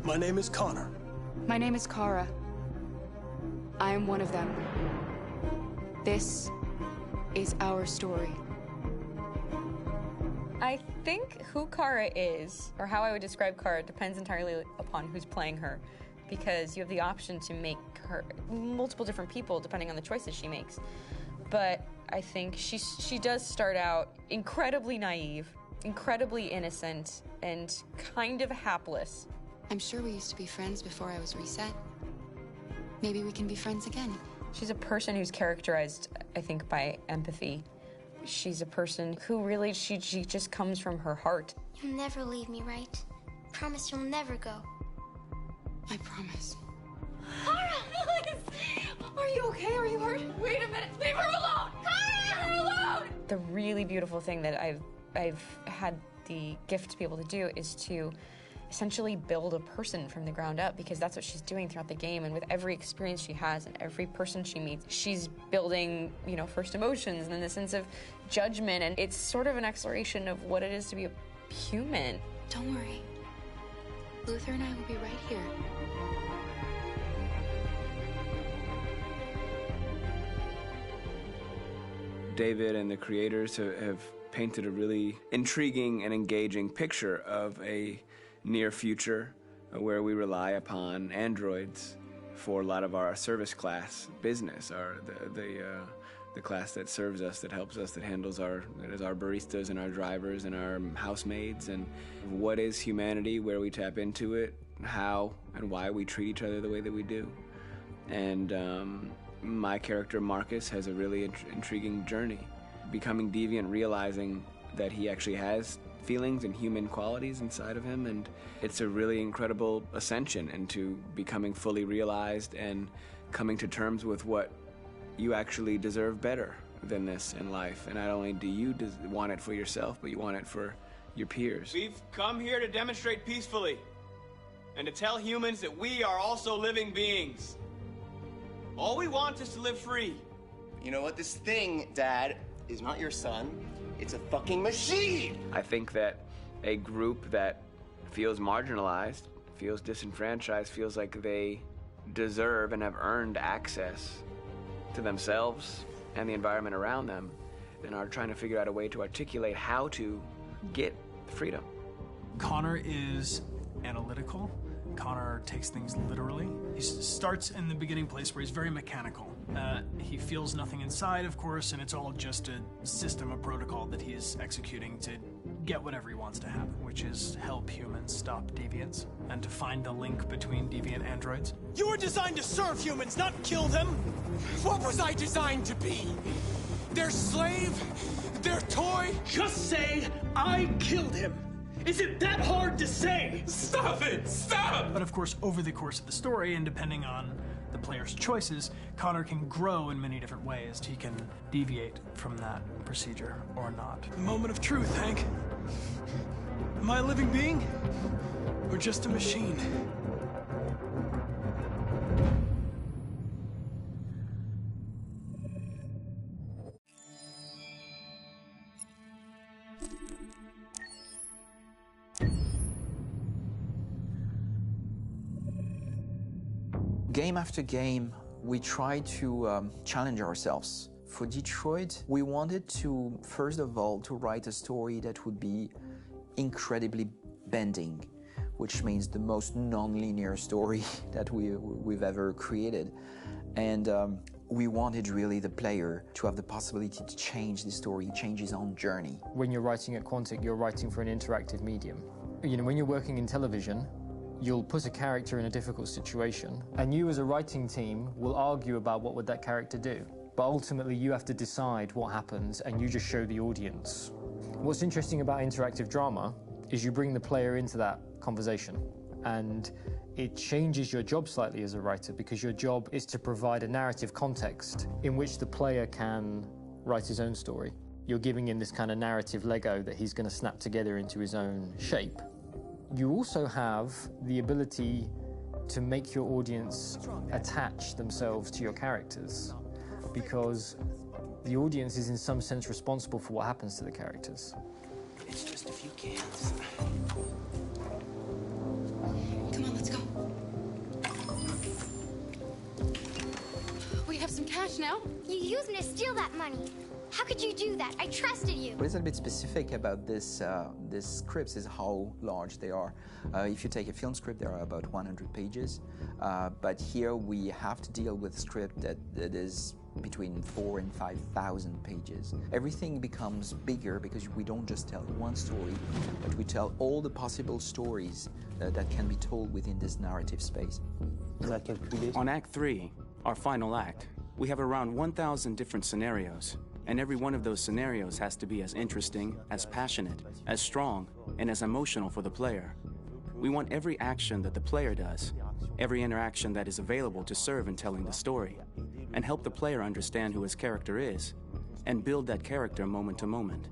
My name is Connor. My name is Kara. I am one of them. This is our story. I think who Kara is, or how I would describe Kara, depends entirely upon who's playing her, because you have the option to make her multiple different people depending on the choices she makes. But I think she does start out incredibly naive, incredibly innocent, and kind of hapless. I'm sure we used to be friends before I was reset. Maybe we can be friends again. She's a person who's characterized, I think, by empathy. She's a person who really, she just comes from her heart. You'll never leave me, right? Promise you'll never go. I promise. Kara, please! Are you okay? Are you hurt? Wait a minute. Leave her alone! Kara, leave her alone! The really beautiful thing that I've had the gift to be able to do is to essentially build a person from the ground up, because that's what she's doing throughout the game. And with every experience she has and every person she meets, she's building, you know, first emotions and then the sense of judgment. And it's sort of an exploration of what it is to be a human. Don't worry. Luther and I will be right here. David and the creators have painted a really intriguing and engaging picture of a near future where we rely upon androids for a lot of our service class business, the class that serves us, that helps us, that handles our baristas and our drivers and our housemaids. And what is humanity, where we tap into it, how and why we treat each other the way that we do. And my character Marcus has a really intriguing journey, becoming deviant, realizing that he actually has feelings and human qualities inside of him, and it's a really incredible ascension into becoming fully realized and coming to terms with what you actually deserve better than this in life. And not only do you want it for yourself, but you want it for your peers. We've come here to demonstrate peacefully and to tell humans that we are also living beings. All we want is to live free. You know what? This thing, Dad, is not your son. It's a fucking machine! I think that a group that feels marginalized, feels disenfranchised, feels like they deserve and have earned access to themselves and the environment around them, and are trying to figure out a way to articulate how to get freedom. Connor is analytical. Connor takes things literally. He starts in the beginning place where he's very mechanical. He feels nothing inside, of course, and it's all just a system, a protocol that he is executing to get whatever he wants to happen, which is help humans stop deviants and to find the link between deviant androids. You were designed to serve humans, not kill them. What was I designed to be? Their slave? Their toy? Just say, I killed him. Is it that hard to say? Stop it! Stop! But of course, over the course of the story, and depending on the player's choices, Connor can grow in many different ways. He can deviate from that procedure or not. The moment of truth, Hank. Am I a living being? Or just a machine? Game after game, we try to challenge ourselves. For Detroit, we wanted to, first of all, to write a story that would be incredibly bending, which means the most non-linear story that we've ever created. And we wanted really the player to have the possibility to change the story, change his own journey. When you're writing at Quantic, you're writing for an interactive medium. You know, when you're working in television, you'll put a character in a difficult situation, and you as a writing team will argue about what would that character do. But ultimately, you have to decide what happens, and you just show the audience. What's interesting about interactive drama is you bring the player into that conversation, and it changes your job slightly as a writer, because your job is to provide a narrative context in which the player can write his own story. You're giving him this kind of narrative Lego that he's going to snap together into his own shape. You also have the ability to make your audience attach themselves to your characters, because the audience is in some sense responsible for what happens to the characters. It's just a few cans. Come on, let's go. now? You used me to steal that money. How could you do that? I trusted you. What is a bit specific about these scripts is how large they are. If you take a film script, there are about 100 pages. But here we have to deal with a script that is between 4,000 and 5,000 pages. Everything becomes bigger because we don't just tell one story, but we tell all the possible stories that can be told within this narrative space. On Act 3, our final act, we have around 1,000 different scenarios, and every one of those scenarios has to be as interesting, as passionate, as strong, and as emotional for the player. We want every action that the player does, every interaction that is available to serve in telling the story, and help the player understand who his character is, and build that character moment to moment.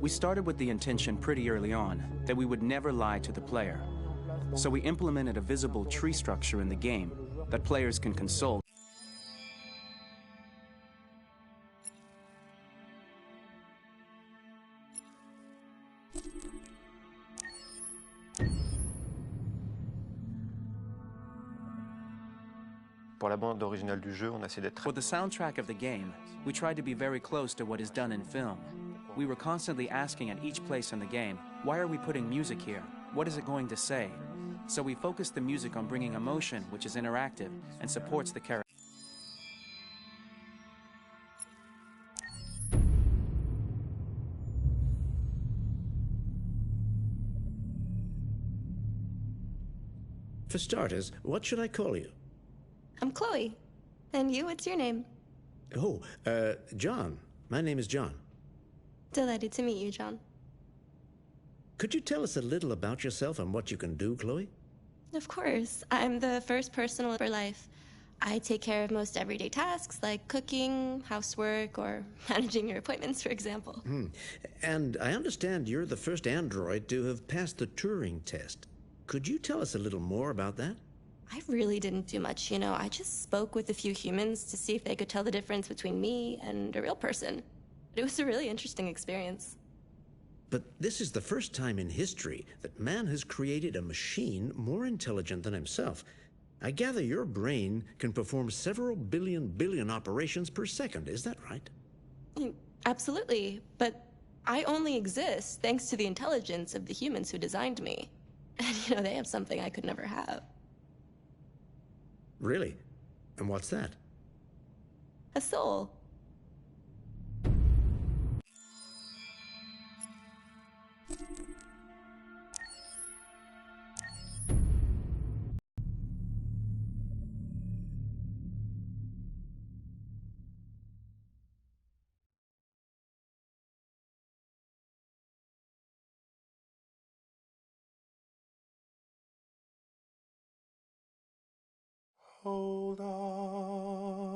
We started with the intention pretty early on that we would never lie to the player. So we implemented a visible tree structure in the game that players can consult. Pour la bande originale du jeu, on a essayé d'être... For the soundtrack of the game, we tried to be very close to what is done in film. We were constantly asking at each place in the game, why are we putting music here? What is it going to say? So we focused the music on bringing emotion, which is interactive, and supports the character. For starters, what should I call you? I'm Chloe. And you, what's your name? Oh, John. My name is John. Delighted to meet you, John. Could you tell us a little about yourself and what you can do, Chloe? Of course. I'm the first person for life. I take care of most everyday tasks like cooking, housework, or managing your appointments, for example. And I understand you're the first android to have passed the Turing test. Could you tell us a little more about that? I really didn't do much, you know. I just spoke with a few humans to see if they could tell the difference between me and a real person. It was a really interesting experience. But this is the first time in history that man has created a machine more intelligent than himself. I gather your brain can perform several billion operations per second. Is that right? Absolutely. But I only exist thanks to the intelligence of the humans who designed me. And, you know, they have something I could never have. Really? And what's that? A soul. Hold on,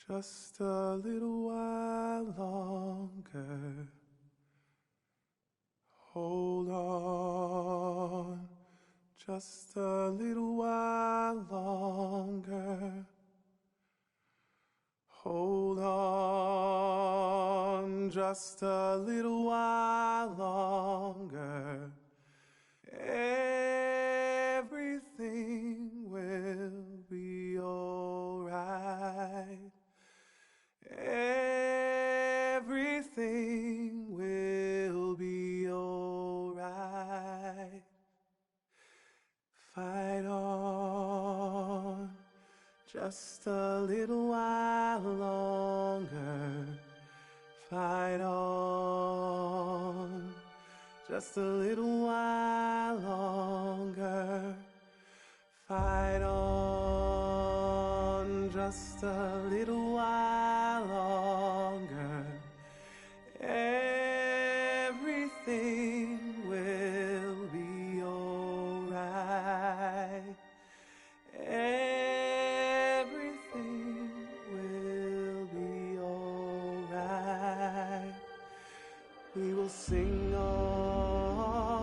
just a little while longer. Hold on, just a little while longer. Hold on, just a little while longer. Everything will be alright. Everything will be alright. Fight on, just a little while longer. Fight on, just a little while longer. Fight on, just a little while longer. Everything will be alright. Everything will be alright. We will sing on.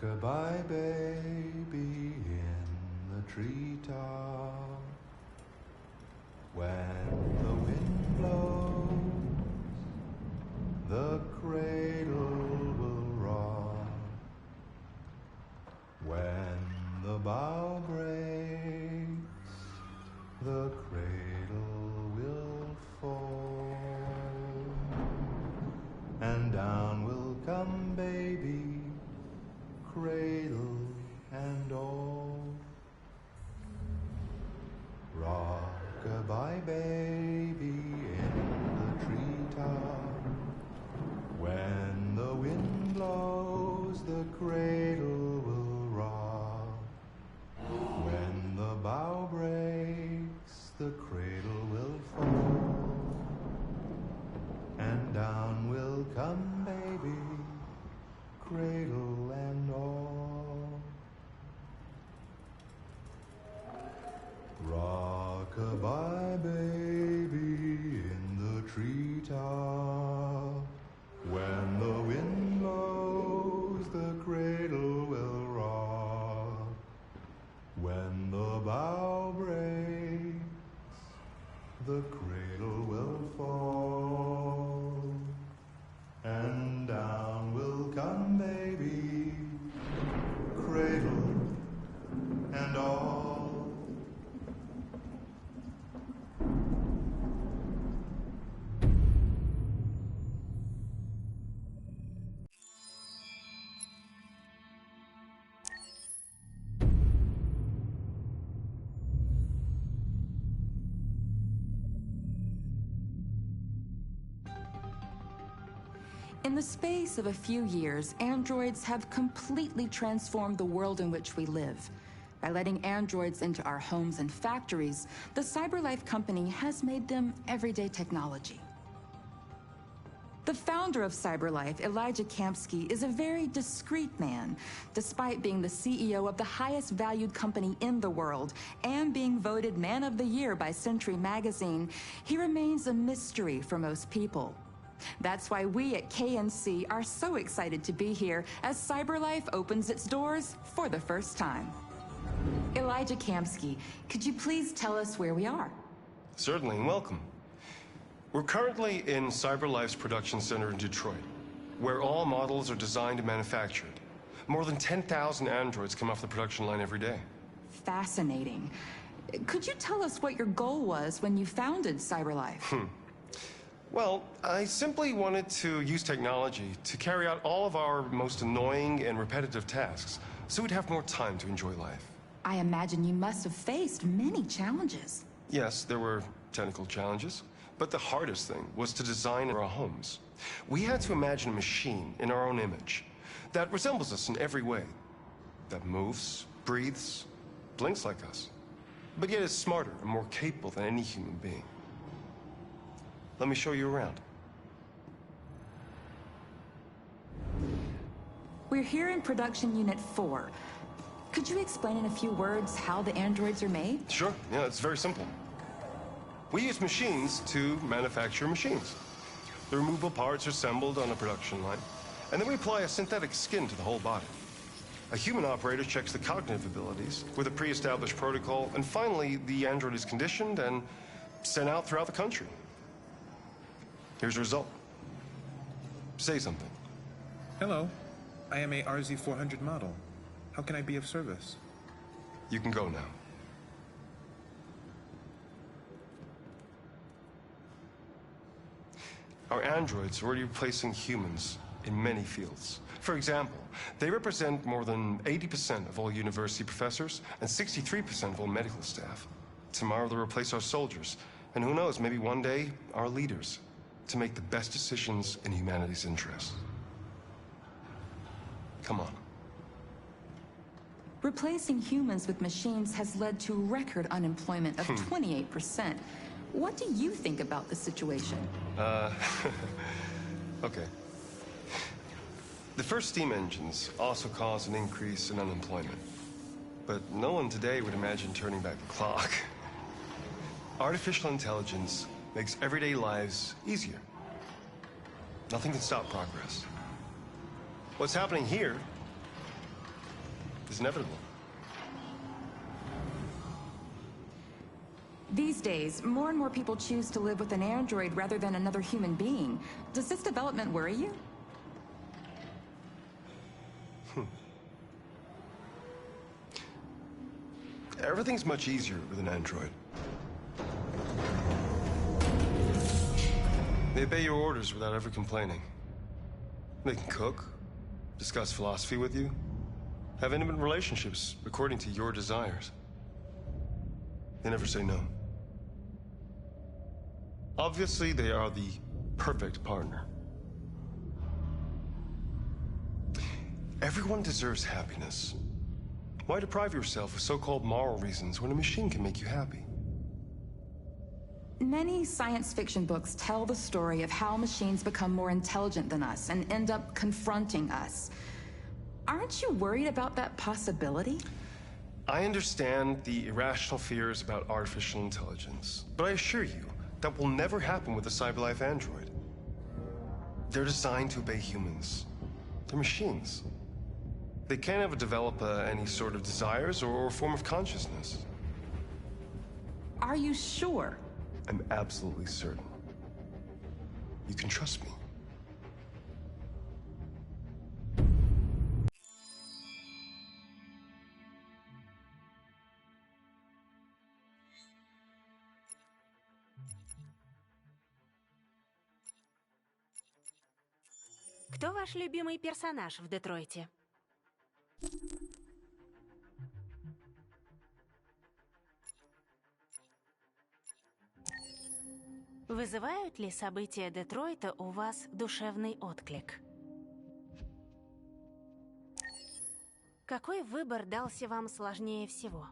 Rock-a-bye baby in the treetop. When the wind blows, the cradle will rock. When the bough breaks, the cradle will fall. And down will come baby, cradle and all. Rock-a-bye baby in the treetop. When the wind blows, the cradle will rock. When the bough breaks, the cradle will fall. And down will come baby, cradle and all. Rock-a-bye baby in the treetop. When the wind blows, the cradle will rock. When the bough breaks, the cradle will fall. And down will come baby, cradle and all. In the space of a few years, androids have completely transformed the world in which we live. By letting androids into our homes and factories, the CyberLife company has made them everyday technology. The founder of CyberLife, Elijah Kamsky, is a very discreet man. Despite being the CEO of the highest valued company in the world and being voted Man of the Year by Century Magazine, he remains a mystery for most people. That's why we at KNC are so excited to be here as CyberLife opens its doors for the first time. Elijah Kamsky, could you please tell us where we are? Certainly, and welcome. We're currently in CyberLife's production center in Detroit, where all models are designed and manufactured. More than 10,000 androids come off the production line every day. Fascinating. Could you tell us what your goal was when you founded CyberLife? Well, I simply wanted to use technology to carry out all of our most annoying and repetitive tasks, so we'd have more time to enjoy life. I imagine you must have faced many challenges. Yes, there were technical challenges, but the hardest thing was to design our homes. We had to imagine a machine in our own image that resembles us in every way, that moves, breathes, blinks like us, but yet is smarter and more capable than any human being. Let me show you around. We're here in Production Unit 4. Could you explain in a few words how the androids are made? Sure, yeah, it's very simple. We use machines to manufacture machines. The removable parts are assembled on a production line, and then we apply a synthetic skin to the whole body. A human operator checks the cognitive abilities with a pre-established protocol, and finally, the android is conditioned and sent out throughout the country. Here's the result. Say something. Hello. I am a RZ400 model. How can I be of service? You can go now. Our androids are already replacing humans in many fields. For example, they represent more than 80% of all university professors and 63% of all medical staff. Tomorrow they'll replace our soldiers, and who knows, maybe one day, our leaders, to make the best decisions in humanity's interest. Come on. Replacing humans with machines has led to record unemployment of 28%. What do you think about the situation? Okay. The first steam engines also caused an increase in unemployment. But no one today would imagine turning back the clock. Artificial intelligence makes everyday lives easier. Nothing can stop progress. What's happening here is inevitable. These days, more and more people choose to live with an android rather than another human being. Does this development worry you? Everything's much easier with an android. They obey your orders without ever complaining. They can cook, discuss philosophy with you, have intimate relationships according to your desires. They never say no. Obviously, they are the perfect partner. Everyone deserves happiness. Why deprive yourself of so-called moral reasons when a machine can make you happy? Many science fiction books tell the story of how machines become more intelligent than us and end up confronting us. Aren't you worried about that possibility? I understand the irrational fears about artificial intelligence, but I assure you, that will never happen with a CyberLife android. They're designed to obey humans. They're machines. They can't ever develop any sort of desires or form of consciousness. Are you sure? I'm absolutely certain. You can trust me. Кто ваш любимый персонаж в Детройте? Вызывают ли события Детройта у вас душевный отклик? Какой выбор дался вам сложнее всего?